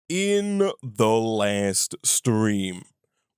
In the last stream,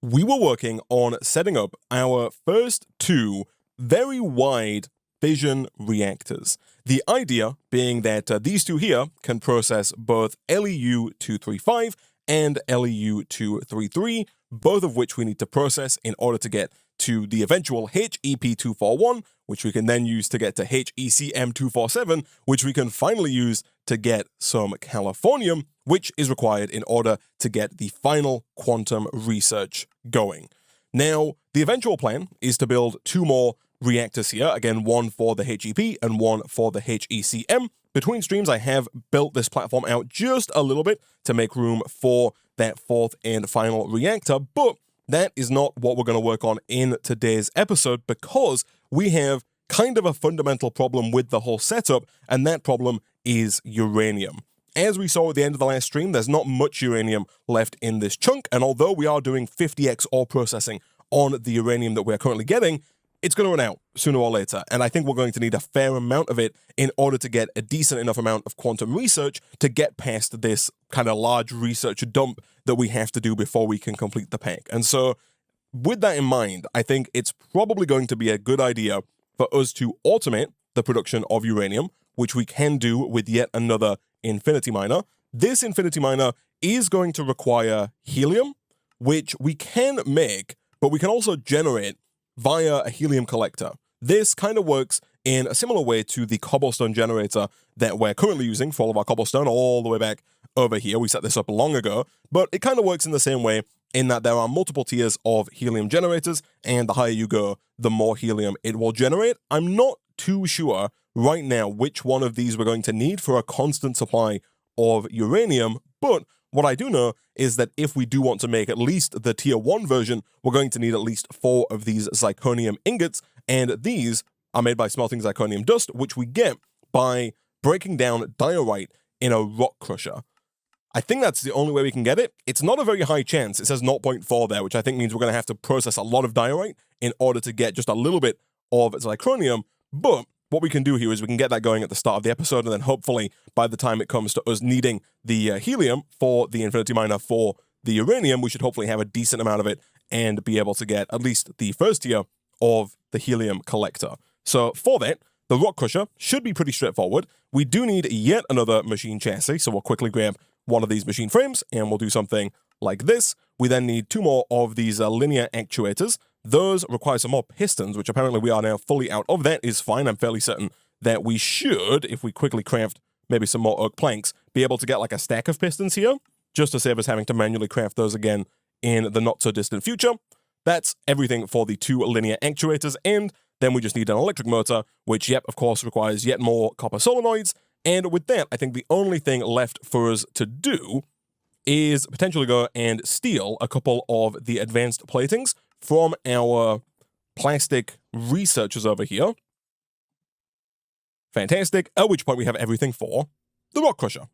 we were working on setting up our first two very wide fission reactors. The idea being that these two here can process both LEU-235 and LEU-233, both of which we need to process in order to get to the eventual HEP-241, which we can then use to get to HECM-247, which we can finally use to get some californium, which is required in order to get the final quantum research going. Now, the eventual plan is to build two more reactors here, again, one for the HEP and one for the HECM. Between streams, I have built this platform out just a little bit to make room for that fourth and final reactor, but that is not what we're going to work on in today's episode because we have kind of a fundamental problem with the whole setup, and that problem is uranium. As we saw at the end of the last stream, there's not much uranium left in this chunk, and although we are doing 50x ore processing on the uranium that we're currently getting, it's going to run out sooner or later, and I think we're going to need a fair amount of it in order to get a decent enough amount of quantum research to get past this kind of large research dump that we have to do before we can complete the pack. And so, with that in mind, I think it's probably going to be a good idea for us to automate the production of uranium, which we can do with yet another infinity miner. This infinity miner is going to require helium, which we can make, but we can also generate via a helium collector. This kind of works in a similar way to the cobblestone generator that we're currently using for all of our cobblestone all the way back over here. We set this up long ago, but it kind of works in the same way in that there are multiple tiers of helium generators, and the higher you go, the more helium it will generate. I'm not too sure right now which one of these we're going to need for a constant supply of uranium, but what I do know is that if we do want to make at least the tier 1 version, we're going to need at least 4 of these zirconium ingots, and these are made by smelting zirconium dust, which we get by breaking down diorite in a rock crusher. I think that's the only way we can get it. It's not a very high chance. It says 0.4 there, which I think means we're going to have to process a lot of diorite in order to get just a little bit of zirconium, but what we can do here is we can get that going at the start of the episode, and then hopefully by the time it comes to us needing the helium for the infinity miner for the uranium, we should hopefully have a decent amount of it and be able to get at least the first tier of the helium collector. So for that, the rock crusher should be pretty straightforward. We do need yet another machine chassis, so we'll quickly grab one of these machine frames and we'll do something like this. We then need 2 more of these linear actuators. Those require some more pistons, which apparently we are now fully out of. That is fine. I'm fairly certain that we should, if we quickly craft maybe some more oak planks, be able to get like a stack of pistons here, just to save us having to manually craft those again in the not-so-distant future. That's everything for the 2 linear actuators, and then we just need an electric motor, which, yep, of course, requires yet more copper solenoids. And with that, I think the only thing left for us to do is potentially go and steal a couple of the advanced platings from our plastic researchers over here. Fantastic, at which point we have everything for the rock crusher.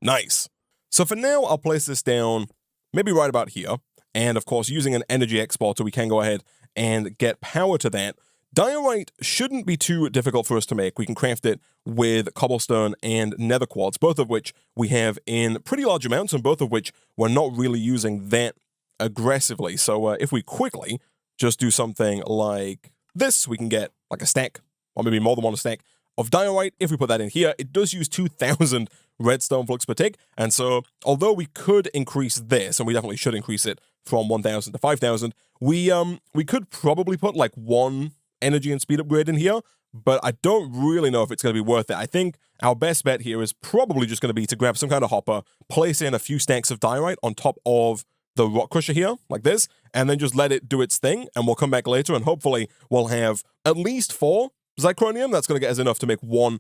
Nice. So for now, I'll place this down maybe right about here, and of course, using an energy exporter, we can go ahead and get power to that. Diorite shouldn't be too difficult for us to make. We can craft it with cobblestone and nether quartz, both of which we have in pretty large amounts, and both of which we're not really using that aggressively. So if we quickly just do something like this, we can get like a stack, or maybe more than one stack, of diorite. If we put that in here, it does use 2,000 redstone flux per tick, and so although we could increase this, and we definitely should increase it from 1,000 to 5,000, we could probably put like 1 energy and speed upgrade in here, but I don't really know if it's going to be worth it. I think our best bet here is probably just going to be to grab some kind of hopper, place in a few stacks of diorite on top of the rock crusher here, like this, and then just let it do its thing, and we'll come back later, and hopefully we'll have at least 4 zirconium. That's going to get us enough to make 1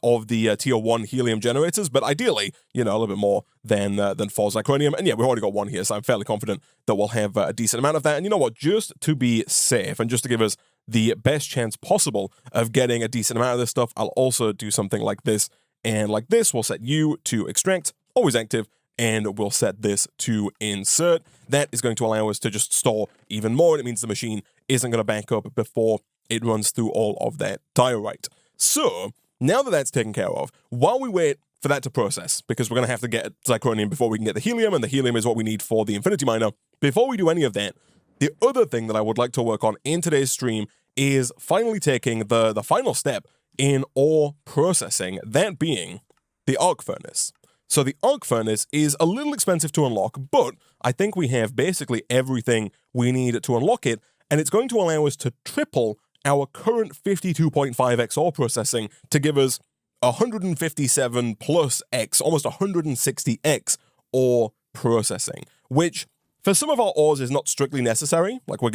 of the tier 1 helium generators, but ideally, you know, a little bit more than 4 zirconium. And yeah, we've already got 1 here, so I'm fairly confident that we'll have a decent amount of that. And you know what, just to be safe, and just to give us the best chance possible of getting a decent amount of this stuff, I'll also do something like this, and like this, we'll set you to extract, always active, and we'll set this to insert. That is going to allow us to just store even more, and it means the machine isn't going to back up before it runs through all of that diorite. So, now that that's taken care of, while we wait for that to process, because we're going to have to get zirconium before we can get the helium, and the helium is what we need for the infinity miner. Before we do any of that, the other thing that I would like to work on in today's stream is finally taking the final step in ore processing, that being the arc furnace. So the arc furnace is a little expensive to unlock, but I think we have basically everything we need to unlock it, and it's going to allow us to triple our current 52.5x ore processing to give us 157 plus x, almost 160x ore processing, which for some of our ores is not strictly necessary. Like we're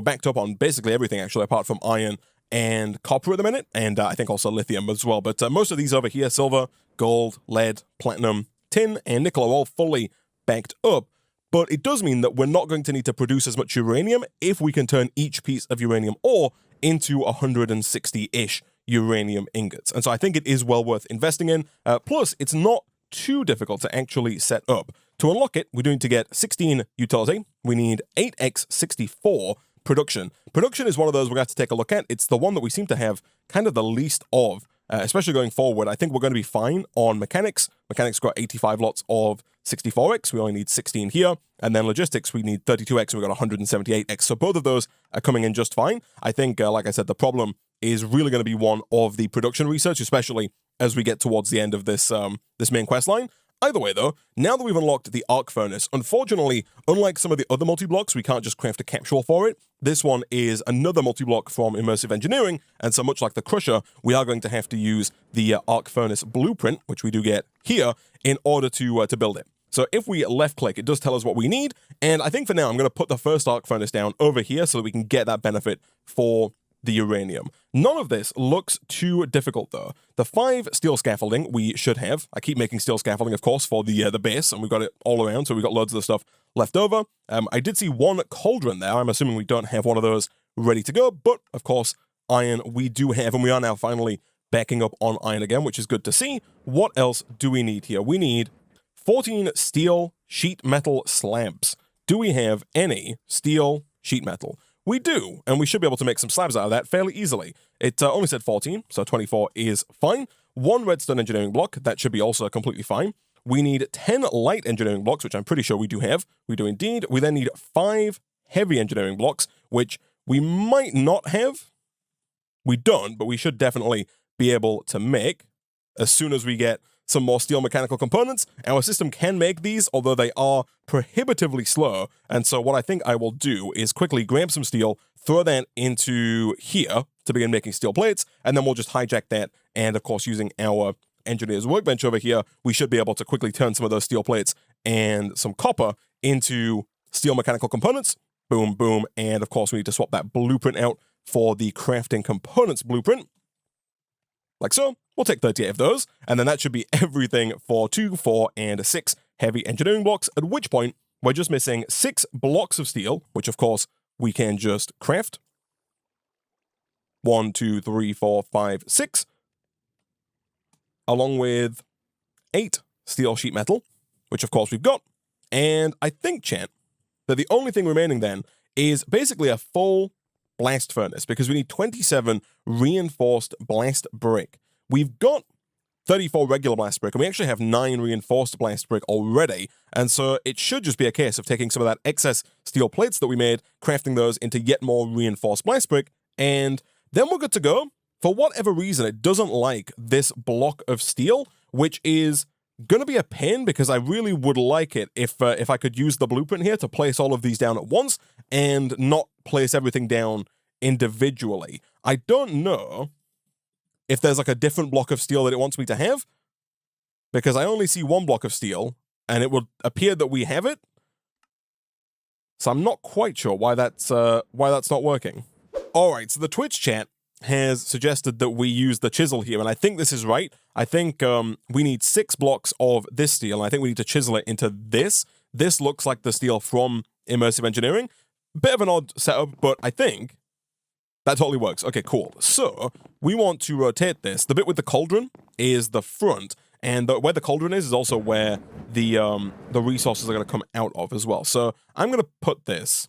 backed up on basically everything actually, apart from iron and copper at the minute, and I think also lithium as well. But most of these over here, silver, gold, lead, platinum, tin, and nickel are all fully backed up. But it does mean that we're not going to need to produce as much uranium if we can turn each piece of uranium ore into 160-ish uranium ingots. And so I think it is well worth investing in. Plus, it's not too difficult to actually set up. To unlock it, we need to get 16 utility. We need 8x64 production. Production is one of those we're going to have to take a look at. It's the one that we seem to have kind of the least of, especially going forward. I think we're going to be fine on mechanics. Mechanics got 85 lots of 64x. We only need 16 here. And then logistics, we need 32x. We got 178x. So both of those are coming in just fine. I think, like I said, the problem is really going to be one of the production research, especially as we get towards the end of this this main quest line. Either way, though, now that we've unlocked the arc furnace, unfortunately, unlike some of the other multi-blocks, we can't just craft a capsule for it. This one is another multi-block from immersive engineering, and so much like the crusher, we are going to have to use the arc furnace blueprint, which we do get here, in order to build it. So if we left-click, it does tell us what we need, and I think for now I'm going to put the first arc furnace down over here so that we can get that benefit for the uranium. None of this looks too difficult, though. The 5 steel scaffolding we should have. I keep making steel scaffolding, of course, for the base, and we've got it all around, so we've got loads of the stuff left over. I did see one cauldron there. I'm assuming we don't have one of those ready to go, but, of course, iron we do have, and we are now finally backing up on iron again, which is good to see. What else do we need here? We need 14 steel sheet metal slabs. Do we have any steel sheet metal? We do, and we should be able to make some slabs out of that fairly easily. It only said 14, so 24 is fine. 1 redstone engineering block, that should be also completely fine. We need 10 light engineering blocks, which I'm pretty sure we do have. We do indeed. We then need 5 heavy engineering blocks, which we might not have. We don't, but we should definitely be able to make as soon as we get some more steel mechanical components. Our system can make these, although they are prohibitively slow. And so what I think I will do is quickly grab some steel, throw that into here to begin making steel plates, and then we'll just hijack that. And of course, using our engineer's workbench over here, we should be able to quickly turn some of those steel plates and some copper into steel mechanical components. Boom, boom. And of course, we need to swap that blueprint out for the crafting components blueprint. Like so. We'll take 38 of those, and then that should be everything for 2, 4, and 6 heavy engineering blocks, at which point we're just missing 6 blocks of steel, which of course we can just craft. 1, 2, 3, 4, 5, 6, along with 8 steel sheet metal, which of course we've got. And I think, chat, that the only thing remaining then is basically a full blast furnace, because we need 27 reinforced blast brick. We've got 34 regular blast brick, and we actually have 9 reinforced blast brick already, and so it should just be a case of taking some of that excess steel plates that we made, crafting those into yet more reinforced blast brick, and then we're good to go. For whatever reason, it doesn't like this block of steel, which is going to be a pain, because I really would like it if I could use the blueprint here to place all of these down at once, and not place everything down individually. I don't know if there's like a different block of steel that it wants me to have, because I only see 1 block of steel, and it would appear that we have it. So I'm not quite sure why that's not working. All right, so the Twitch chat has suggested that we use the chisel here, and I think this is right. I think we need 6 blocks of this steel, and I think we need to chisel it into this. This looks like the steel from immersive engineering. Bit of an odd setup, but I think that totally works. Okay, cool. So we want to rotate this. The bit with the cauldron is the front, and where the cauldron is also where the resources are going to come out of as well. So I'm going to put this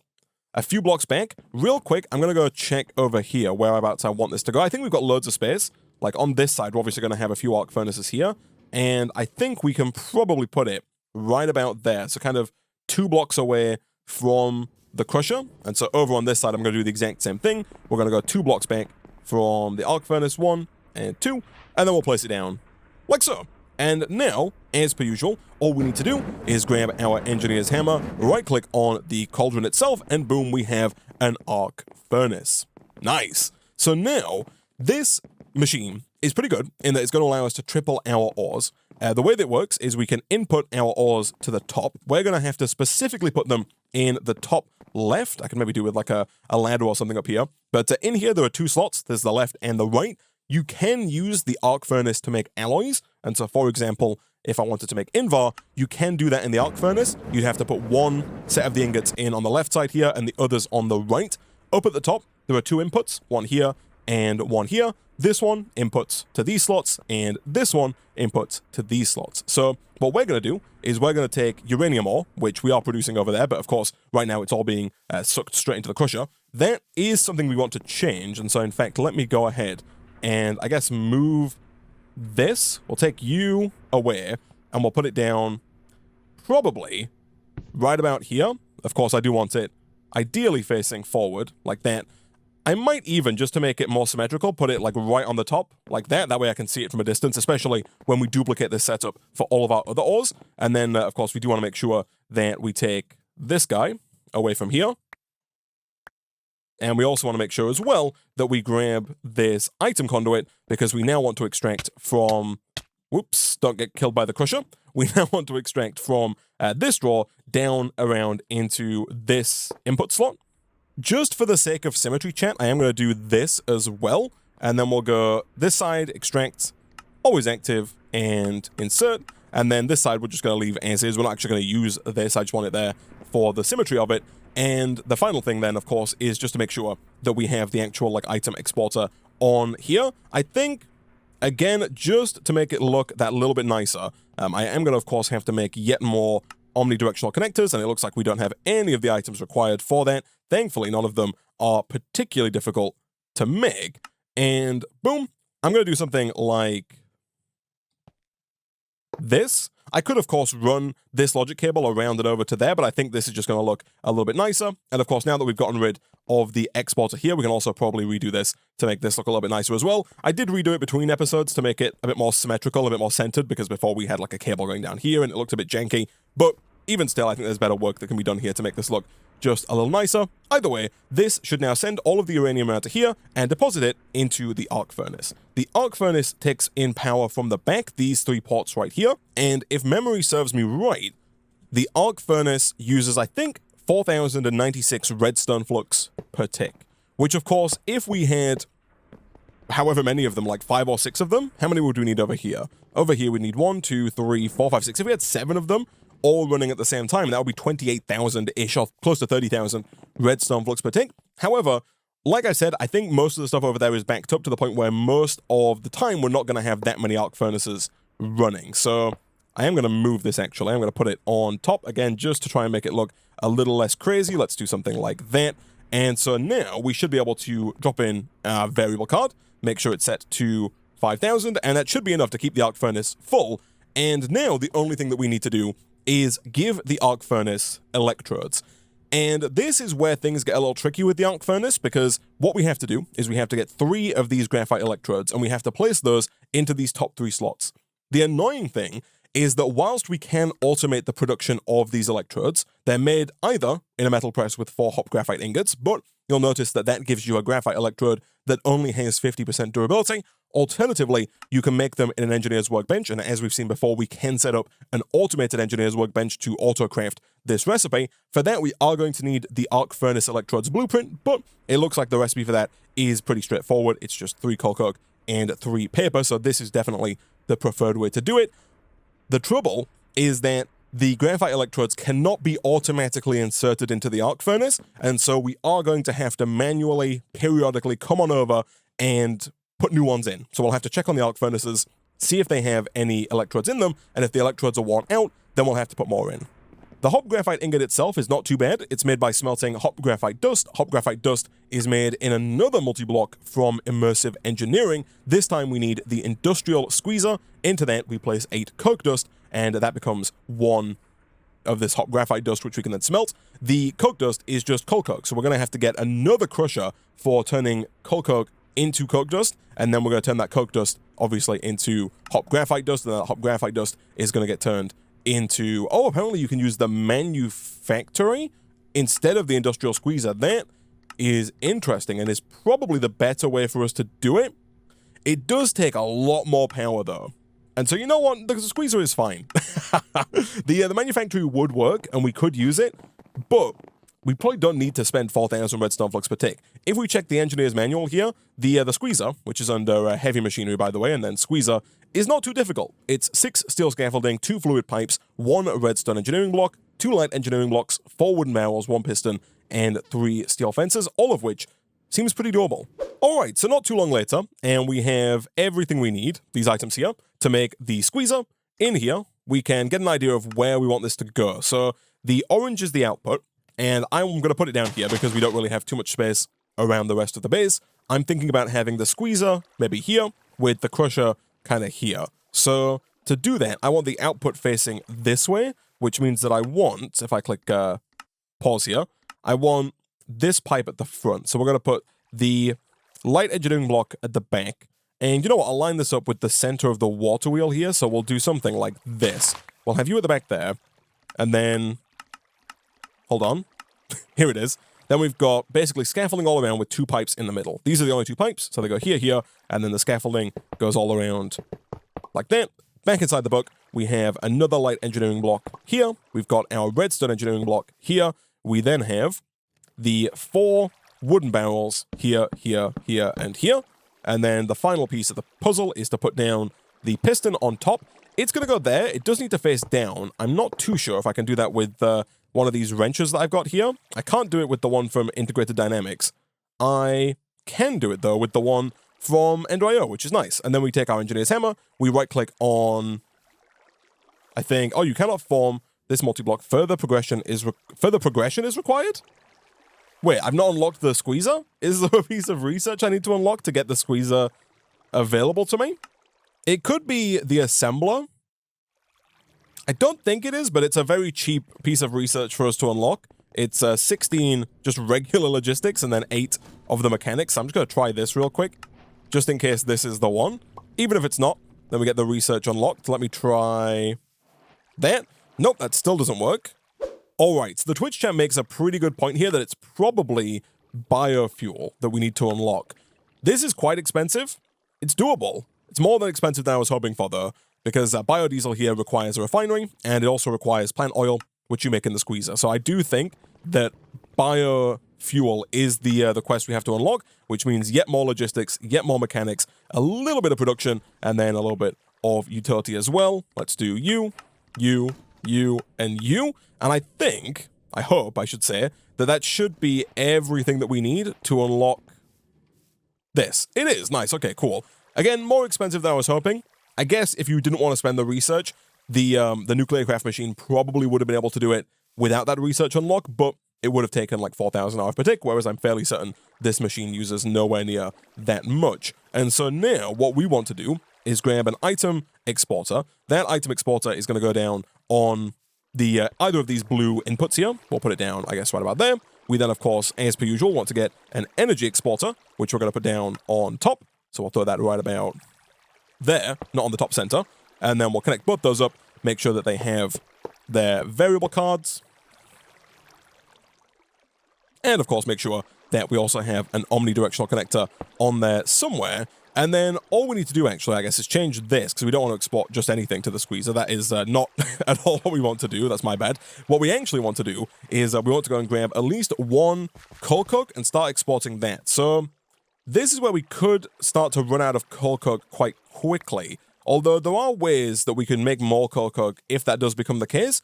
a few blocks back. Real quick, I'm going to go check over here whereabouts I want this to go. I think we've got loads of space. Like on this side, we're obviously going to have a few arc furnaces here. and I think we can probably put it right about there. So kind of 2 blocks away from the crusher. And so over on this side, I'm going to do the exact same thing. We're going to go 2 blocks back from the arc furnace, 1 and 2, and then we'll place it down like so. And now, as per usual, all we need to do is grab our engineer's hammer, right-click on the cauldron itself, and boom, we have an arc furnace. Nice. So now, this machine is pretty good in that it's going to allow us to triple our ores. The way that it works is we can input our ores to the top. We're going to have to specifically put them in the top left. I can maybe do with like a ladder or something up here. But in here, there are 2 slots. There's the left and the right. You can use the arc furnace to make alloys. And so, for example, if I wanted to make Invar, you can do that in the arc furnace. You'd have to put 1 set of the ingots in on the left side here and the others on the right. Up at the top, there are 2 inputs, 1 here and 1 here. This one inputs to these slots, and this one inputs to these slots. So what we're going to do is we're going to take uranium ore, which we are producing over there, but of course, right now it's all being sucked straight into the crusher. That is something we want to change, and so in fact, let me go ahead and I guess move this. We'll take you away, and we'll put it down probably right about here. Of course, I do want it ideally facing forward, like that. I might even, just to make it more symmetrical, put it like right on the top, like that. That way I can see it from a distance, especially when we duplicate this setup for all of our other ores. And then, of course, we do want to make sure that we take this guy away from here. And we also want to make sure as well that we grab this item conduit, because we now want to extract from... Whoops, don't get killed by the crusher. We now want to extract from this drawer down around into this input slot. Just for the sake of symmetry, chat, I am going to do this as well. And then we'll go this side, extract, always active, and insert. And then this side we're just going to leave as is. We're not actually going to use this. I just want it there for the symmetry of it. And the final thing then, of course, is just to make sure that we have the actual like item exporter on here. I think, again, just to make it look that little bit nicer, I am going to, of course, have to make yet more omnidirectional connectors, and it looks like we don't have any of the items required for that. Thankfully, none of them are particularly difficult to make. And boom, I'm going to do something like this. I could, of course, run this logic cable around and over to there, but I think this is just going to look a little bit nicer. And of course, now that we've gotten rid of the exporter here, we can also probably redo this to make this look a little bit nicer as well. I did redo it between episodes to make it a bit more symmetrical, a bit more centered, because before we had like a cable going down here and it looked a bit janky. But even still, I think there's better work that can be done here to make this look just a little nicer. Either way, this should now send all of the uranium out to here and deposit it into the arc furnace. The arc furnace takes in power from the back, these 3 ports right here, and if memory serves me right, the arc furnace uses, I think, 4,096 redstone flux per tick, which of course, if we had however many of them, like 5 or 6 of them, how many would we need over here? Over here we need 1, 2, 3, 4, 5, 6. If we had 7 of them, all running at the same time, that would be 28,000-ish, or close to 30,000 redstone flux per tick. However, like I said, I think most of the stuff over there is backed up to the point where most of the time we're not going to have that many arc furnaces running. So I am going to move this actually. I'm going to put it on top again just to try and make it look a little less crazy. Let's do something like that. And so now we should be able to drop in a variable card, make sure it's set to 5,000, and that should be enough to keep the arc furnace full. And now the only thing that we need to do is give the arc furnace electrodes. And this is where things get a little tricky with the arc furnace, because what we have to do is we have to get 3 of these graphite electrodes, and we have to place those into these top 3 slots. The annoying thing is that whilst we can automate the production of these electrodes, they're made either in a metal press with 4 hop graphite ingots, but you'll notice that that gives you a graphite electrode that only has 50% durability. Alternatively, you can make them in an engineer's workbench, and as we've seen before, we can set up an automated engineer's workbench to auto-craft this recipe. For that, we are going to need the arc furnace electrodes blueprint, but it looks like the recipe for that is pretty straightforward. It's just 3 coal coke and 3 paper, so this is definitely the preferred way to do it. The trouble is that the graphite electrodes cannot be automatically inserted into the arc furnace, and so we are going to have to manually, periodically come on over and put new ones in. So we'll have to check on the arc furnaces, see if they have any electrodes in them, and if the electrodes are worn out, then we'll have to put more in. The hop graphite ingot itself is not too bad. It's made by smelting hop graphite dust. Hop graphite dust is made in another multi-block from Immersive Engineering. This time we need the industrial squeezer. Into that, we place 8 coke dust, and that becomes 1 of this hot graphite dust, which we can then smelt. The coke dust is just coal coke, so we're going to have to get another crusher for turning coal coke into coke dust, and then we're going to turn that coke dust, obviously, into hot graphite dust, and that hot graphite dust is going to get turned into... Oh, apparently you can use the manufactory instead of the industrial squeezer. That is interesting, and is probably the better way for us to do it. It does take a lot more power, though. And so, you know what? The squeezer is fine. The manufactory would work, and we could use it, but we probably don't need to spend 4,000 redstone flux per tick. If we check the engineer's manual here, the squeezer, which is under heavy machinery, by the way, and then squeezer, is not too difficult. It's 6 steel scaffolding, 2 fluid pipes, 1 redstone engineering block, 2 light engineering blocks, 4 wooden barrels, 1 piston, and 3 steel fences, all of which seems pretty doable. All right, so not too long later, and we have everything we need, these items here, to make the squeezer. In here, we can get an idea of where we want this to go. So the orange is the output, and I'm going to put it down here because we don't really have too much space around the rest of the base. I'm thinking about having the squeezer maybe here, with the crusher kind of here. So to do that, I want the output facing this way, which means that I want, if I click pause here, I want this pipe at the front. So we're going to put the light engineering block at the back. And you know what? I'll line this up with the center of the water wheel here. So we'll do something like this. We'll have you at the back there. And then... Hold on. Here it is. Then we've got basically scaffolding all around with 2 pipes in the middle. These are the only 2 pipes. So they go here, here. And then the scaffolding goes all around like that. Back inside the book, we have another light engineering block here. We've got our redstone engineering block here. We then have the 4 wooden barrels here, here, here, and here. And then the final piece of the puzzle is to put down the piston on top. It's going to go there. It does need to face down. I'm not too sure if I can do that with one of these wrenches that I've got here. I can't do it with the one from Integrated Dynamics. I can do it, though, with the one from Ender.io, which is nice. And then we take our engineer's hammer. We right-click on... I think... Oh, you cannot form this multi-block. Further progression is required? Wait, I've not unlocked the squeezer? Is there a piece of research I need to unlock to get the squeezer available to me? It could be the assembler. I don't think it is, but it's a very cheap piece of research for us to unlock. It's 16 just regular logistics and then 8 of the mechanics. So I'm just going to try this real quick, just in case this is the one. Even if it's not, then we get the research unlocked. Let me try that. Nope, that still doesn't work. All right, so the Twitch chat makes a pretty good point here that it's probably biofuel that we need to unlock. This is quite expensive. It's doable. It's more than expensive than I was hoping for, though, because biodiesel here requires a refinery, and it also requires plant oil, which you make in the squeezer. So I do think that biofuel is the quest we have to unlock, which means yet more logistics, yet more mechanics, a little bit of production, and then a little bit of utility as well. Let's do you, and you. And I hope, I should say, that should be everything that we need to unlock this. It is. Nice. Okay, cool. Again, more expensive than I was hoping. I guess if you didn't want to spend the research, the nuclear craft machine probably would have been able to do it without that research unlock, but it would have taken like 4,000 hours per tick, whereas I'm fairly certain this machine uses nowhere near that much. And so now what we want to do is grab an item exporter. That item exporter is going to go down on the either of these blue inputs here. We'll put it down, I guess, right about there. We then, of course, as per usual, want to get an energy exporter, which we're going to put down on top. So we'll throw that right about there, not on the top center. And then we'll connect both those up, make sure that they have their variable cards. And, of course, make sure that we also have an omnidirectional connector on there somewhere. And then all we need to do, actually, I guess, is change this, because we don't want to export just anything to the squeezer. That is not at all what we want to do. That's my bad. What we actually want to do is we want to go and grab at least 1 coal coke and start exporting that. So this is where we could start to run out of coal coke quite quickly. Although there are ways that we can make more coal coke if that does become the case.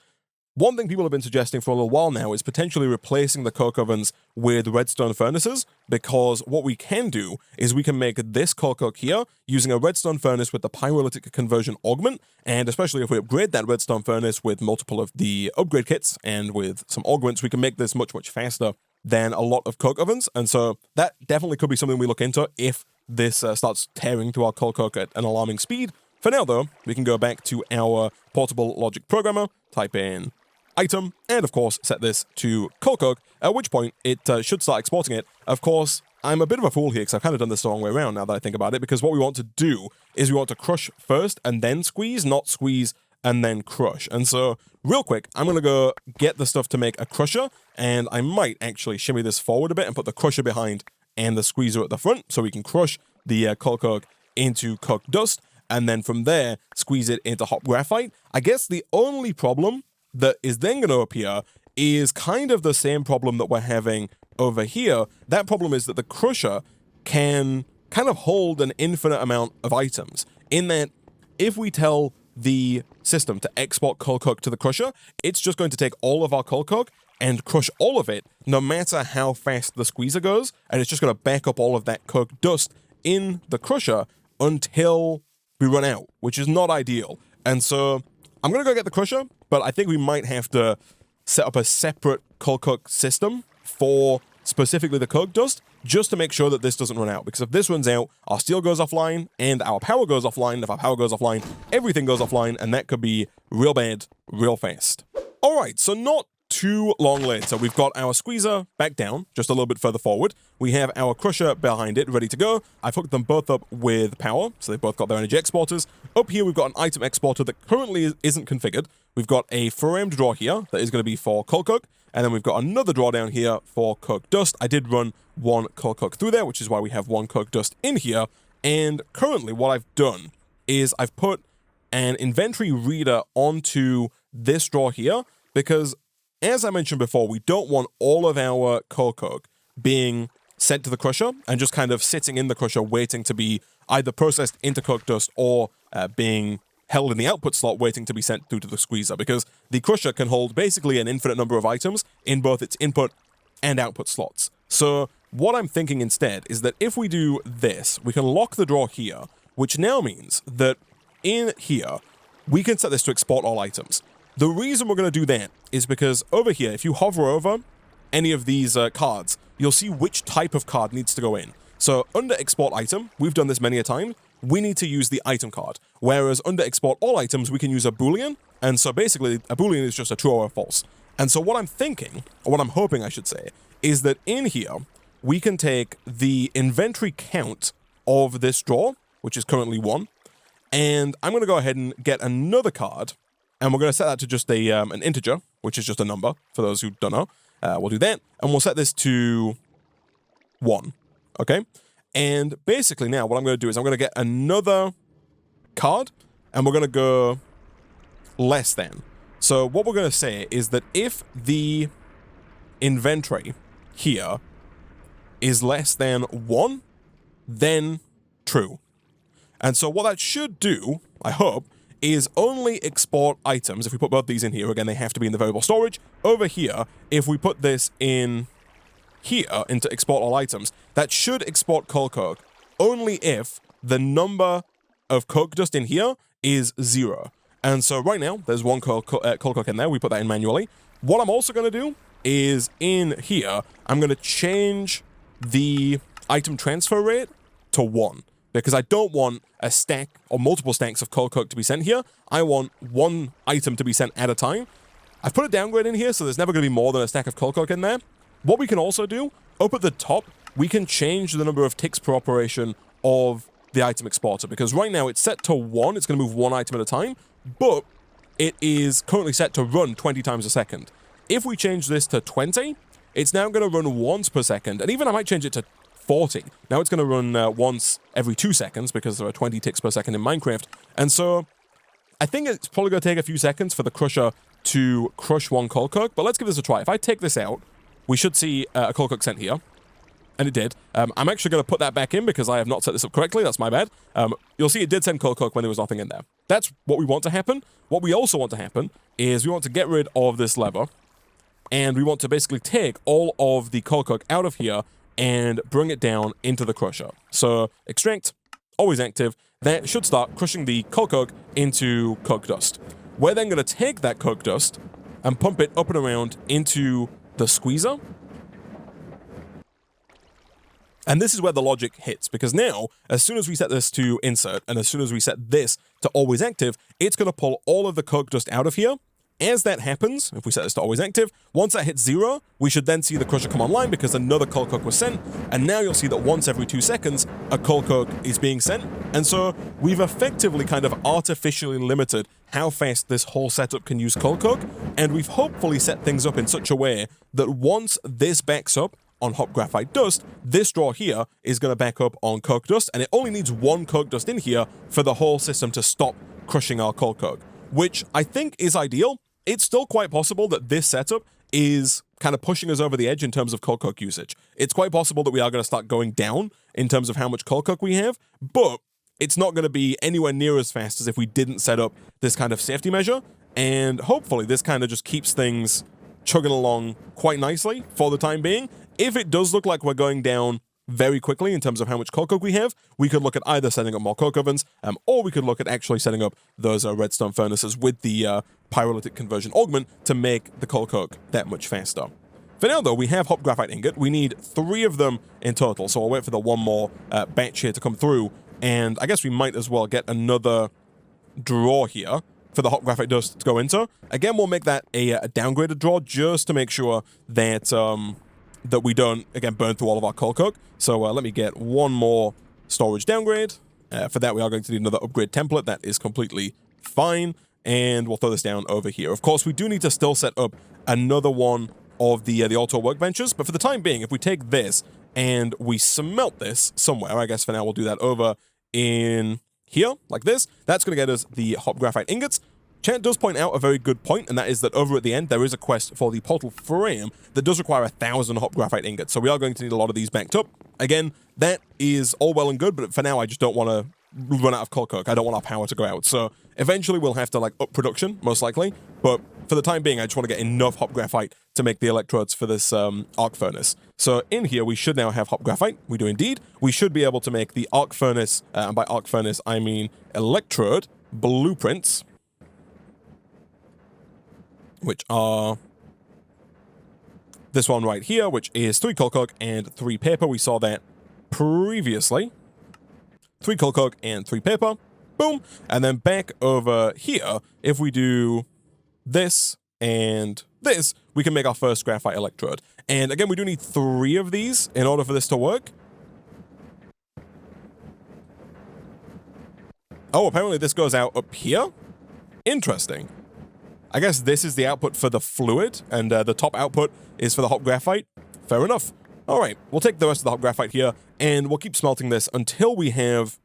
One thing people have been suggesting for a little while now is potentially replacing the coke ovens with redstone furnaces, because what we can do is we can make this coal coke here using a redstone furnace with the pyrolytic conversion augment, and especially if we upgrade that redstone furnace with multiple of the upgrade kits and with some augments, we can make this much, much faster than a lot of coke ovens. And so that definitely could be something we look into if this starts tearing through our coal coke at an alarming speed. For now, though, we can go back to our portable logic programmer, type in item, and of course set this to cold cook, at which point it should start exporting it. Of course, I'm a bit of a fool here because I've kind of done this the wrong way around now that I think about it, because what we want to do is we want to crush first and then squeeze, not squeeze and then crush. And so, real quick, I'm going to go get the stuff to make a crusher, and I might actually shimmy this forward a bit and put the crusher behind and the squeezer at the front so we can crush the cold coke into cooked dust, and then from there, squeeze it into hot graphite. I guess the only problem that is then going to appear is kind of the same problem that we're having over here. That problem is that the crusher can kind of hold an infinite amount of items, in that if we tell the system to export cold coke to the crusher, it's just going to take all of our cold coke and crush all of it, no matter how fast the squeezer goes, and it's just going to back up all of that cooked dust in the crusher until we run out, which is not ideal. And so I'm going to go get the crusher, but I think we might have to set up a separate cold cook system for specifically the coke dust, just to make sure that this doesn't run out. Because if this runs out, our steel goes offline and our power goes offline. If our power goes offline, everything goes offline, and that could be real bad, real fast. All right, so not too long later, we've got our squeezer back down, just a little bit further forward. We have our crusher behind it, ready to go. I've hooked them both up with power, so they've both got their energy exporters. Up here, we've got an item exporter that currently isn't configured. We've got a framed drawer here that is going to be for cold coke, and then we've got another drawer down here for cooked dust. I did run one cold coke through there, which is why we have one cooked dust in here. And currently, what I've done is I've put an inventory reader onto this drawer here, because as I mentioned before, we don't want all of our cold coke being sent to the crusher and just kind of sitting in the crusher waiting to be either processed into cooked dust or being held in the output slot waiting to be sent through to the squeezer, because the crusher can hold basically an infinite number of items in both its input and output slots. So what I'm thinking instead is that if we do this, we can lock the drawer here, which now means that in here, we can set this to export all items. The reason we're going to do that is because over here, if you hover over any of these cards, you'll see which type of card needs to go in. So under export item, we've done this many a time, we need to use the item card. Whereas under export all items, we can use a Boolean. And so basically, a Boolean is just a true or a false. And so what I'm thinking, or what I'm hoping I should say, is that in here, we can take the inventory count of this drawer, which is currently 1, and I'm going to go ahead and get another card, and we're going to set that to just an integer, which is just a number, for those who don't know. We'll do that, and we'll set this to 1, okay? And basically now what I'm going to do is I'm going to get another card, and we're going to go less than. So what we're going to say is that if the inventory here is less than 1, then true. And so what that should do, I hope, is only export items. If we put both these in here, again, they have to be in the variable storage. Over here, if we put this in here into export all items, that should export cold coke only if the number of coke dust in here is 0. And so right now, there's one cold coke in there. We put that in manually. What I'm also going to do is in here, I'm going to change the item transfer rate to 1. Because I don't want a stack or multiple stacks of cold coke to be sent here. I want one item to be sent at a time. I've put a downgrade in here, so there's never going to be more than a stack of cold coke in there. What we can also do, up at the top, we can change the number of ticks per operation of the item exporter. Because right now it's set to 1, it's going to move 1 item at a time, but it is currently set to run 20 times a second. If we change this to 20, it's now going to run once per second, and even I might change it to 40. Now it's going to run once every 2 seconds because there are 20 ticks per second in Minecraft. And so I think it's probably going to take a few seconds for the crusher to crush one cold coke, but let's give this a try. If I take this out, we should see a cold coke sent here. And it did. I'm actually going to put that back in because I have not set this up correctly. That's my bad. You'll see it did send cold coke when there was nothing in there. That's what we want to happen. What we also want to happen is we want to get rid of this lever, and we want to basically take all of the cold coke out of here and bring it down into the crusher. So extract, always active. That should start crushing the cold coke into coke dust. We're then going to take that coke dust and pump it up and around into the squeezer. And this is where the logic hits, because now, as soon as we set this to insert, and as soon as we set this to always active, it's going to pull all of the coke dust out of here. As that happens, if we set this to always active, once that hits 0, we should then see the crusher come online because another coal coke was sent, and now you'll see that once every 2 seconds, a coal coke is being sent. And so we've effectively kind of artificially limited how fast this whole setup can use coal coke, and we've hopefully set things up in such a way that once this backs up on hot graphite dust, this drawer here is going to back up on coke dust, and it only needs 1 coke dust in here for the whole system to stop crushing our coal coke, which I think is ideal. It's still quite possible that this setup is kind of pushing us over the edge in terms of coal coke usage. It's quite possible that we are going to start going down in terms of how much coal coke we have, but it's not going to be anywhere near as fast as if we didn't set up this kind of safety measure, and hopefully this kind of just keeps things chugging along quite nicely for the time being. If it does look like we're going down very quickly in terms of how much coal coke we have, we could look at either setting up more coke ovens, or we could look at actually setting up those redstone furnaces with the pyrolytic conversion augment to make the coal coke that much faster. For now, though, we have hot graphite ingot. We need 3 of them in total, so I'll wait for the one more batch here to come through, and I guess we might as well get another drawer here for the hot graphite dust to go into. Again, we'll make that a downgraded drawer just to make sure that that we don't, again, burn through all of our coal coke. So let me get one more storage downgrade. For that, we are going to need another upgrade template. That is completely fine. And we'll throw this down over here. Of course, we do need to still set up another one of the auto workbenches. But for the time being, if we take this and we smelt this somewhere, I guess for now we'll do that over in here, like this. That's going to get us the hot graphite ingots. Chat does point out a very good point, and that is that over at the end, there is a quest for the portal frame that does require 1,000 hot graphite ingots. So we are going to need a lot of these backed up. Again, that is all well and good, but for now, I just don't want to run out of coal coke. I don't want our power to go out. So eventually, we'll have to like up production, most likely. But for the time being, I just want to get enough hot graphite to make the electrodes for this arc furnace. So in here, we should now have hot graphite. We do indeed. We should be able to make the arc furnace, and by arc furnace, I mean electrode blueprints, which are this one right here, which is 3 coal coke and 3 paper. We saw that previously. 3 coal coke and 3 paper. Boom. And then back over here, if we do this and this, we can make our first graphite electrode. And again, we do need 3 of these in order for this to work. Oh, apparently this goes out up here. Interesting. I guess this is the output for the fluid, and the top output is for the hot graphite. Fair enough. All right, we'll take the rest of the hot graphite here, and we'll keep smelting this until we have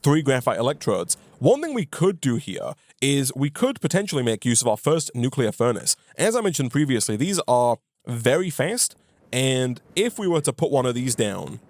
3 graphite electrodes. One thing we could do here is we could potentially make use of our first nuclear furnace. As I mentioned previously, these are very fast, and if we were to put one of these down,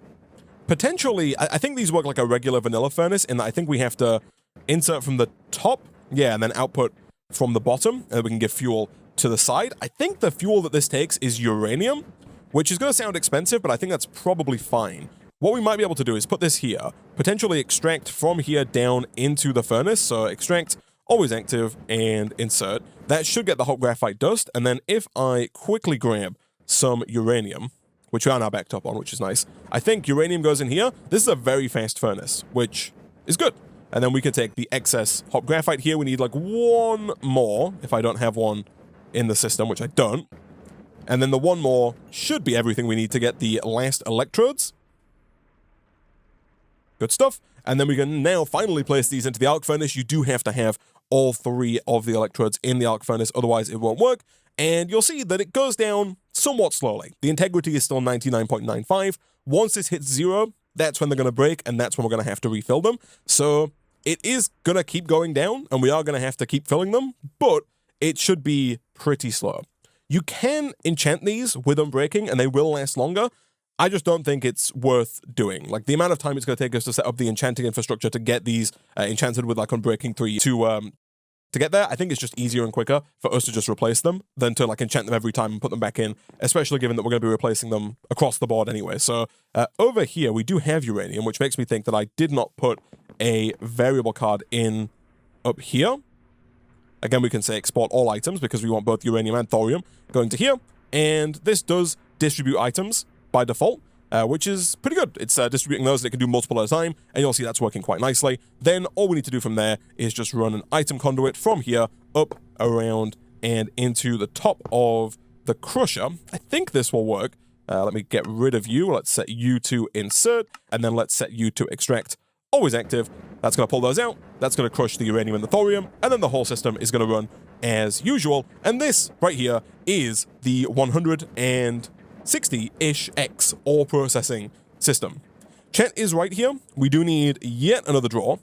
potentially, I think these work like a regular vanilla furnace in that I think we have to insert from the top, yeah, and then output from the bottom, and we can give fuel to the side. I think the fuel that this takes is uranium, which is going to sound expensive, but I think that's probably fine. What we might be able to do is put this here, potentially extract from here down into the furnace. So extract, always active, and insert. That should get the hot graphite dust, and then if I quickly grab some uranium, which we are now backed up on, which is nice, I think uranium goes in here. This is a very fast furnace, which is good. And then we can take the excess hot graphite here. We need like 1 more, if I don't have one in the system, which I don't. And then the 1 more should be everything we need to get the last electrodes. Good stuff. And then we can now finally place these into the arc furnace. You do have to have all 3 of the electrodes in the arc furnace, otherwise it won't work. And you'll see that it goes down somewhat slowly. The integrity is still 99.95. Once this hits 0, that's when they're going to break, and that's when we're going to have to refill them. So it is going to keep going down, and we are going to have to keep filling them, but it should be pretty slow. You can enchant these with unbreaking, and they will last longer. I just don't think it's worth doing. Like, the amount of time it's going to take us to set up the enchanting infrastructure to get these enchanted with, like, unbreaking 3 to get there, I think it's just easier and quicker for us to just replace them than to, like, enchant them every time and put them back in, especially given that we're going to be replacing them across the board anyway. So over here, we do have uranium, which makes me think that I did not put a variable card in up here. Again, we can say export all items because we want both uranium and thorium going to here. And this does distribute items by default. which is pretty good. It's distributing those, and it can do multiple at a time, and you'll see that's working quite nicely. Then all we need to do from there is just run an item conduit from here up, around, and into the top of the crusher. I think this will work. Let me get rid of you. Let's set you to insert, and then let's set you to extract. Always active. That's going to pull those out. That's going to crush the uranium and the thorium, and then the whole system is going to run as usual. And this right here is the 160-ish X ore processing system. Chat is right here. We do need yet another drawer,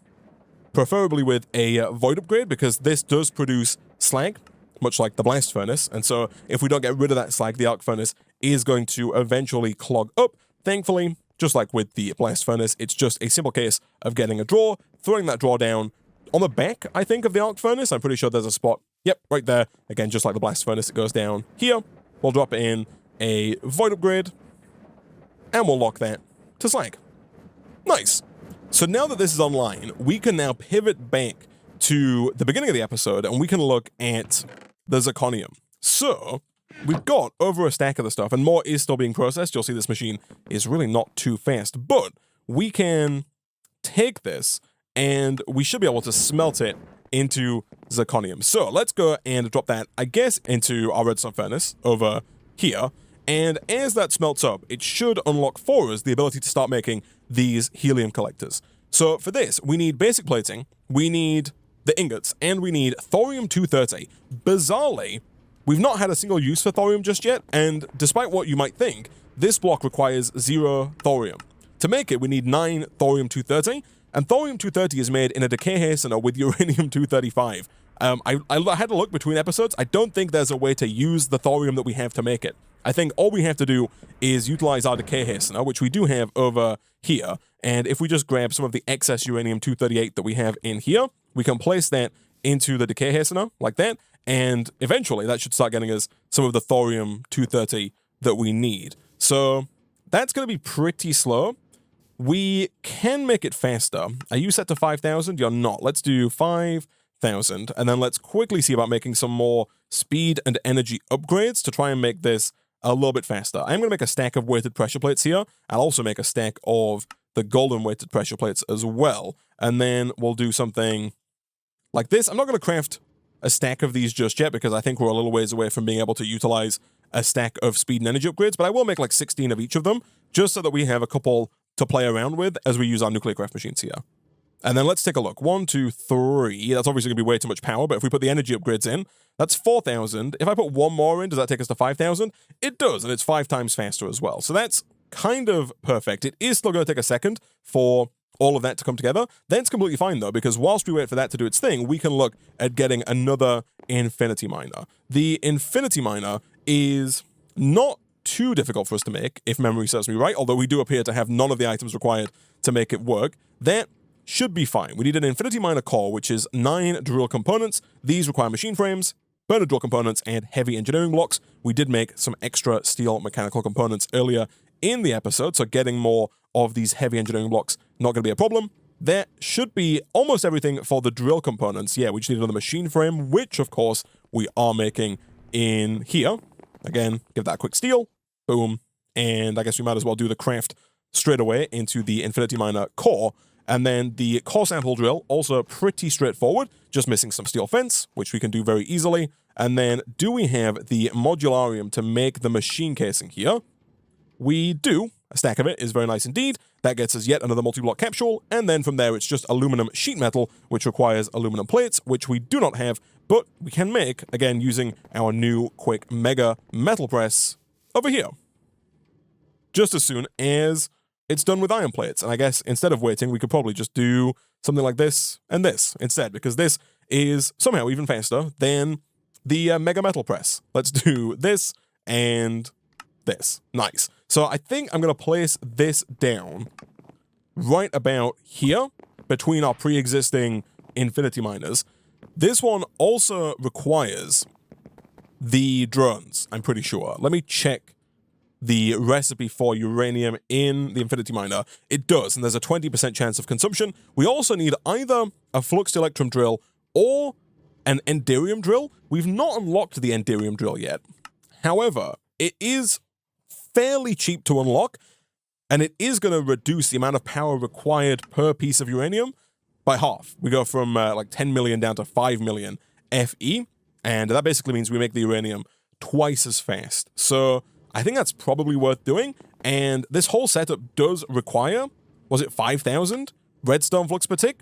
preferably with a void upgrade, because this does produce slag, much like the blast furnace. And so if we don't get rid of that slag, the arc furnace is going to eventually clog up. Thankfully, just like with the blast furnace, it's just a simple case of getting a drawer, throwing that drawer down on the back, I think, of the arc furnace. I'm pretty sure there's a spot. Yep, right there. Again, just like the blast furnace, it goes down here. We'll drop in a void upgrade, and we'll lock that to slag. Nice. So now that this is online, we can now pivot back to the beginning of the episode, and we can look at the zirconium. So we've got over a stack of the stuff, and more is still being processed. You'll see this machine is really not too fast, but we can take this, and we should be able to smelt it into zirconium. So let's go and drop that, I guess, into our redstone furnace over here. And as that smelts up, it should unlock for us the ability to start making these helium collectors. So for this, we need basic plating, we need the ingots, and we need thorium-230. Bizarrely, we've not had a single use for thorium just yet, and despite what you might think, this block requires 0 thorium. To make it, we need 9 thorium-230, and thorium-230 is made in a decay hastener with uranium-235. I had a look between episodes. I don't think there's a way to use the thorium that we have to make it. I think all we have to do is utilize our decay hastener, which we do have over here, and if we just grab some of the excess uranium-238 that we have in here, we can place that into the decay hastener, like that, and eventually that should start getting us some of the thorium-230 that we need. So that's going to be pretty slow. We can make it faster. Are you set to 5,000? You're not. Let's do 5,000, and then let's quickly see about making some more speed and energy upgrades to try and make this a little bit faster. I'm going to make a stack of weighted pressure plates here. I'll also make a stack of the golden weighted pressure plates as well, and then we'll do something like this. I'm not going to craft a stack of these just yet because I think we're a little ways away from being able to utilize a stack of speed and energy upgrades, but I will make like 16 of each of them just so that we have a couple to play around with as we use our nuclear craft machines here. And then let's take a look. 1, 2, 3. That's obviously going to be way too much power, but if we put the energy upgrades in, that's 4,000. If I put one more in, does that take us to 5,000? It does, and it's 5 times faster as well. So that's kind of perfect. It is still going to take a second for all of that to come together. That's completely fine, though, because whilst we wait for that to do its thing, we can look at getting another infinity miner. The infinity miner is not too difficult for us to make, if memory serves me right, although we do appear to have none of the items required to make it work. That should be fine. We need an infinity miner core, which is 9 drill components. These require machine frames, burner drill components, and heavy engineering blocks. We did make some extra steel mechanical components earlier in the episode, so getting more of these heavy engineering blocks not going to be a problem. That should be almost everything for the drill components. Yeah, we just need another machine frame, which, of course, we are making in here. Again, give that a quick steal. Boom. And I guess we might as well do the craft straight away into the infinity miner core. And then the core sample drill, also pretty straightforward, just missing some steel fence, which we can do very easily. And then do we have the modularium to make the machine casing here? We do. A stack of it is very nice indeed. That gets us yet another multi-block capsule, and then from there it's just aluminum sheet metal, which requires aluminum plates, which we do not have, but we can make, again, using our new quick mega metal press over here. Just as soon as it's done with iron plates. And I guess instead of waiting, we could probably just do something like this and this instead, because this is somehow even faster than the mega metal press. Let's do this and this. Nice. So I think I'm going to place this down right about here between our pre-existing infinity miners. This one also requires the drones, I'm pretty sure. Let me check the recipe for uranium in the infinity miner. It does, and there's a 20% chance of consumption. We also need either a fluxed electrum drill or an enderium drill. We've not unlocked the enderium drill yet. However, it is fairly cheap to unlock. and it is going to reduce the amount of power required per piece of uranium by half. We go from like 10 million down to 5 million Fe, and that basically means we make the uranium twice as fast. So I think that's probably worth doing, and this whole setup does require, was it 5,000 redstone flux per tick?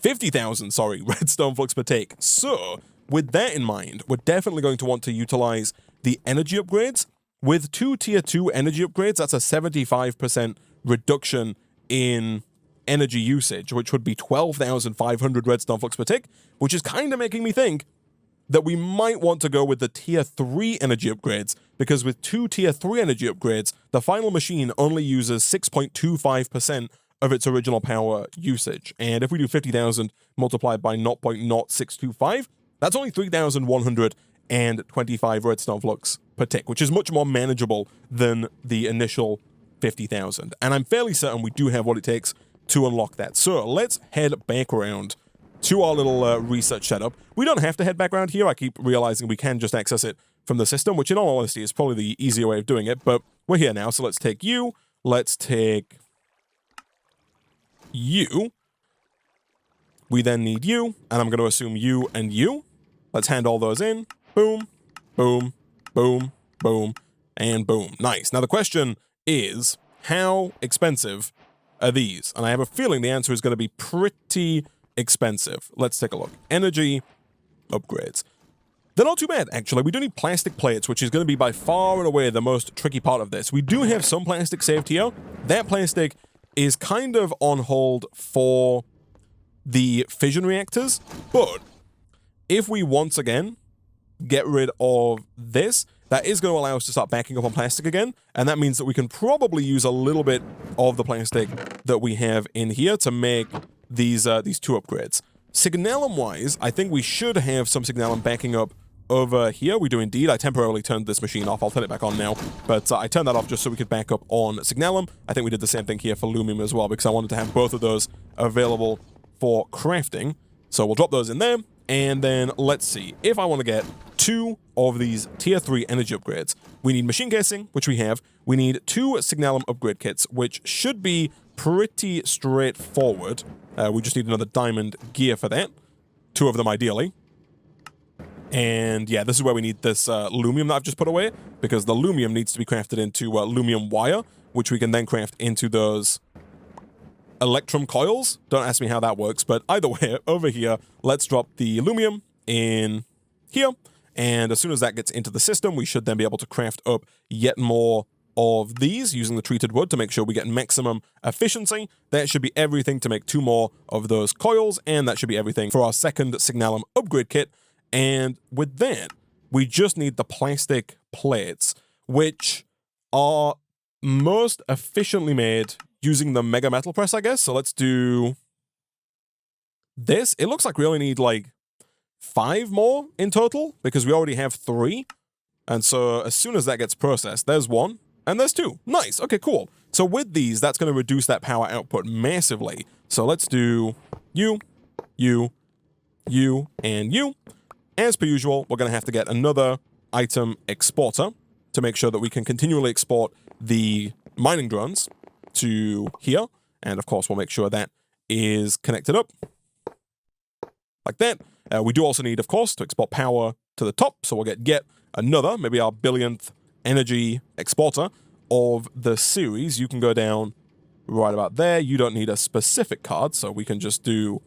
50,000, sorry, redstone flux per tick. So with that in mind, we're definitely going to want to utilize the energy upgrades. With 2 tier 2 energy upgrades, that's a 75% reduction in energy usage, which would be 12,500 redstone flux per tick, which is kind of making me think that we might want to go with the tier 3 energy upgrades, because with 2 tier 3 energy upgrades, the final machine only uses 6.25% of its original power usage. And if we do 50,000 multiplied by 0.0625, that's only 3,125 redstone flux per tick, which is much more manageable than the initial 50,000. And I'm fairly certain we do have what it takes to unlock that. So let's head back around to our little research setup. We don't have to head back around here. I keep realizing we can just access it from the system, which in all honesty is probably the easier way of doing it, but we're here now. So let's take you. Let's take you. We then need you, and I'm going to assume you and you. Let's hand all those in. Boom, boom, boom, boom, and boom. Nice. Now the question is, how expensive are these? And I have a feeling the answer is going to be pretty expensive. Let's take a look. Energy upgrades. They're not too bad, actually. We do need plastic plates, which is going to be by far and away the most tricky part of this. We do have some plastic saved here. That plastic is kind of on hold for the fission reactors, but if we once again get rid of this, that is going to allow us to start backing up on plastic again, and that means that we can probably use a little bit of the plastic that we have in here to make these 2 upgrades. Signalum-wise, I think we should have some signalum backing up over here. We do indeed. I temporarily turned this machine off. I'll turn it back on now, but I turned that off just so we could back up on signalum. I think we did the same thing here for lumium as well, because I wanted to have both of those available for crafting. So we'll drop those in there, and then let's see. If I want to get 2 of these tier 3 energy upgrades, we need machine casing, which we have. We need 2 signalum upgrade kits, which should be pretty straightforward. We just need another diamond gear for that. 2 of them ideally. And yeah, this is where we need this lumium that I've just put away, because the lumium needs to be crafted into lumium wire, which we can then craft into those electrum coils. Don't ask me how that works, but either way, over here, let's drop the lumium in here. And as soon as that gets into the system, we should then be able to craft up yet more of these using the treated wood to make sure we get maximum efficiency. That should be everything to make 2 more of those coils, and that should be everything for our second signalum upgrade kit. And with that, we just need the plastic plates, which are most efficiently made using the mega metal press, I guess. So let's do this. It looks like we only need like 5 more in total, because we already have 3. And so as soon as that gets processed, there's 1 and there's 2. Nice. Okay, cool. So with these, that's going to reduce that power output massively. So let's do you, you, you, and you. As per usual, we're going to have to get another item exporter to make sure that we can continually export the mining drones to here. And of course, we'll make sure that is connected up like that. We do also need, of course, to export power to the top. So we'll get another, maybe our billionth energy exporter of the series. You can go down right about there. You don't need a specific card, so we can just do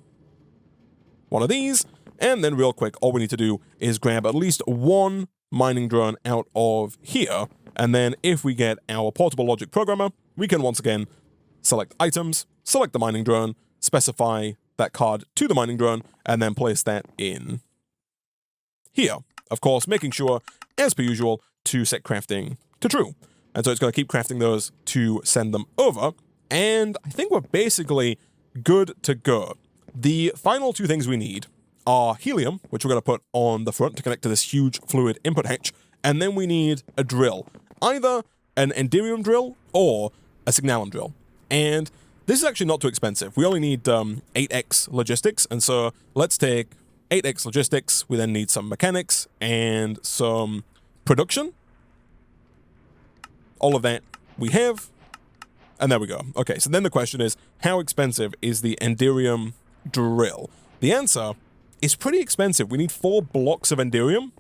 one of these. And then real quick, all we need to do is grab at least 1 mining drone out of here. And then if we get our portable logic programmer, we can once again select items, select the mining drone, specify that card to the mining drone, and then place that in here. Of course, making sure, as per usual, to set crafting to true. And so it's going to keep crafting those to send them over. And I think we're basically good to go. The final 2 things we need are helium, which we're going to put on the front to connect to this huge fluid input hatch, and then we need a drill, either an enderium drill or a signalum drill. And this is actually not too expensive. We only need 8x logistics, and so let's take 8x logistics. We then need some mechanics and some production. All of that we have, And there we go. Okay, so then the question is, how expensive is the Enderium drill? The answer is pretty expensive. We need 4 blocks of Enderium.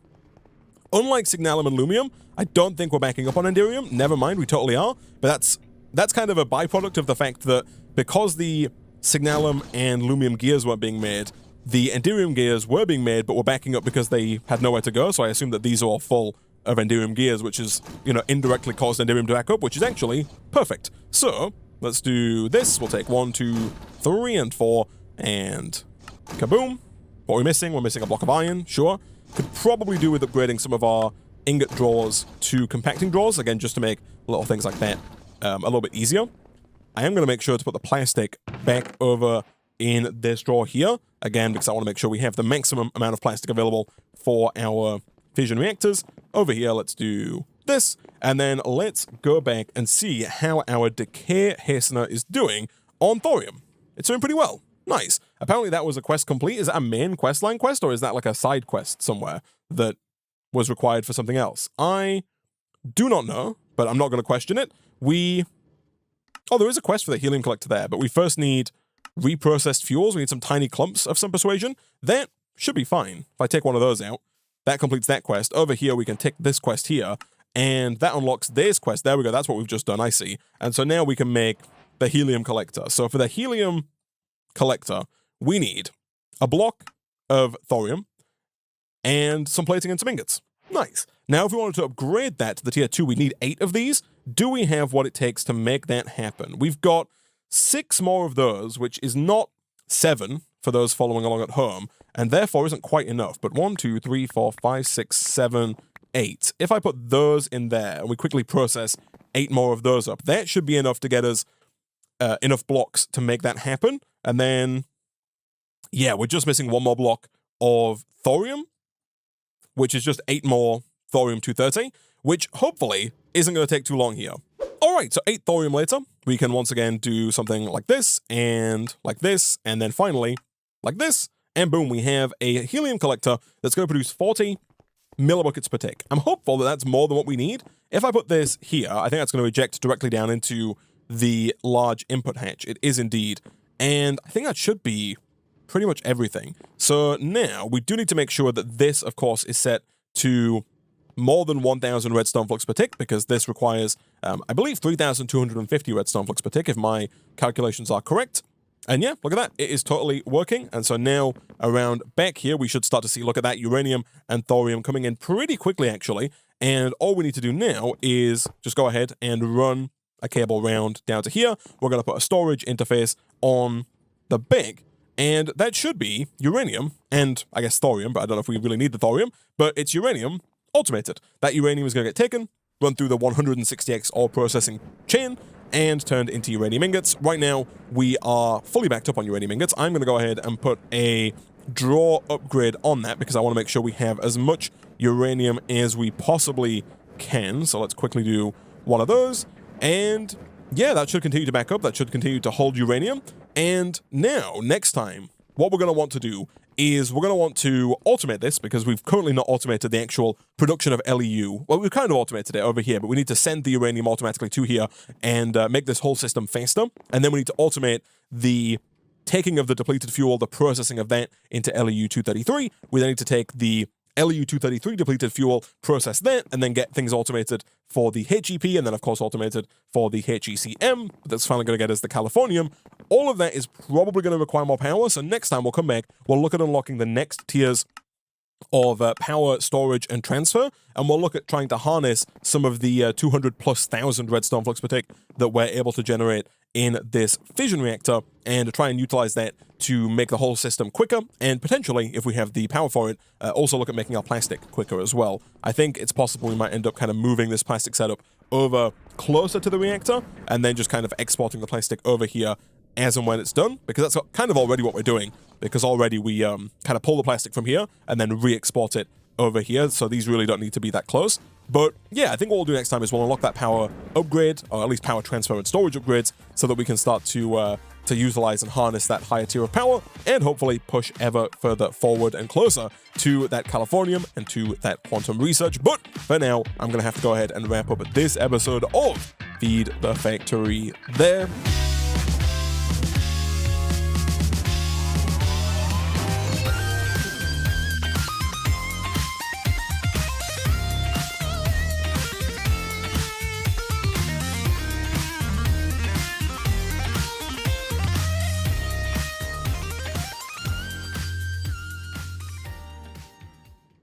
Unlike Signalum and Lumium, I don't think we're backing up on Enderium. Never mind, we totally are. But that's kind of a byproduct of the fact that because the Signalum and Lumium gears weren't being made, the Enderium gears were being made, but were backing up because they had nowhere to go. So I assume that these are all full of Enderium gears, which is, indirectly caused Enderium to back up, which is actually perfect. So let's do this. We'll take 1, 2, 3, and 4, and kaboom. What are we missing? We're missing a block of iron, sure. Could probably do with upgrading some of our ingot drawers to compacting drawers, again, just to make little things like that a little bit easier. I am going to make sure to put the plastic back over in this drawer here, again, because I want to make sure we have the maximum amount of plastic available for our fission reactors. Over here, let's do this, and then let's go back and see how our decay hastener is doing on thorium. It's doing pretty well. Nice. Apparently that was a quest complete. Is that a main questline quest, or is that like a side quest somewhere that was required for something else? I do not know, but I'm not going to question it. Oh, there is a quest for the helium collector there, but we first need reprocessed fuels. We need some tiny clumps of some persuasion. That should be fine. If I take one of those out, that completes that quest. Over here, we can tick this quest here, and that unlocks this quest. There we go. That's what we've just done, I see. And so now we can make the helium collector. So for the helium collector, we need a block of thorium and some plating and some ingots. Nice. Now, if we wanted to upgrade that to the tier 2, we need 8 of these. Do we have what it takes to make that happen? We've got 6 more of those, which is not 7 for those following along at home, and therefore isn't quite enough. But 1, 2, 3, 4, 5, 6, 7, 8. If I put those in there and we quickly process 8 more of those up, that should be enough to get us enough blocks to make that happen. And then, yeah, we're just missing 1 more block of thorium, which is just 8 more thorium-230, which hopefully isn't going to take too long here. All right, so 8 thorium later, we can once again do something like this, and then finally like this, and boom, we have a helium collector that's going to produce 40 millibuckets per tick. I'm hopeful that that's more than what we need. If I put this here, I think that's going to eject directly down into the large input hatch. It is indeed, and I think that should be pretty much everything. So now we do need to make sure that this, of course, is set to more than 1,000 redstone flux per tick, because this requires, I believe, 3,250 redstone flux per tick, if my calculations are correct. And yeah, look at that. It is totally working. And so now around back here, we should start to see, look at that, uranium and thorium coming in pretty quickly, actually. And all we need to do now is just go ahead and run a cable round down to here. We're going to put a storage interface on the back, and that should be uranium and, I guess, thorium, but I don't know if we really need the thorium, but it's uranium automated. That uranium is going to get taken, run through the 160x ore processing chain, and turned into uranium ingots. Right now, we are fully backed up on uranium ingots. I'm going to go ahead and put a draw upgrade on that because I want to make sure we have as much uranium as we possibly can. So let's quickly do one of those. And yeah, that should continue to back up. That should continue to hold uranium. And now, next time, what we're going to want to do is we're going to want to automate this because we've currently not automated the actual production of LEU. Well, we've kind of automated it over here, but we need to send the uranium automatically to here and make this whole system faster. And then we need to automate the taking of the depleted fuel, the processing of that into LEU-233. We then need to take the LEU-233 depleted fuel, process that, and then get things automated for the HEP, and then, of course, automated for the HECM. That's finally going to get us the Californium. All of that is probably going to require more power, so next time we'll come back, we'll look at unlocking the next tiers of power, storage, and transfer, and we'll look at trying to harness some of the 200,000+ redstone flux per tick that we're able to generate in this fission reactor, and try and utilize that to make the whole system quicker, and potentially, if we have the power for it, also look at making our plastic quicker as well. I think it's possible we might end up kind of moving this plastic setup over closer to the reactor, and then just kind of exporting the plastic over here as and when it's done, because that's kind of already what we're doing, because already we kind of pull the plastic from here and then re-export it over here, so these really don't need to be that close. But yeah, I think what we'll do next time is we'll unlock that power upgrade, or at least power transfer and storage upgrades, so that we can start to utilize and harness that higher tier of power, and hopefully push ever further forward and closer to that Californium and to that quantum research. But for now, I'm going to have to go ahead and wrap up this episode of feed the factory there.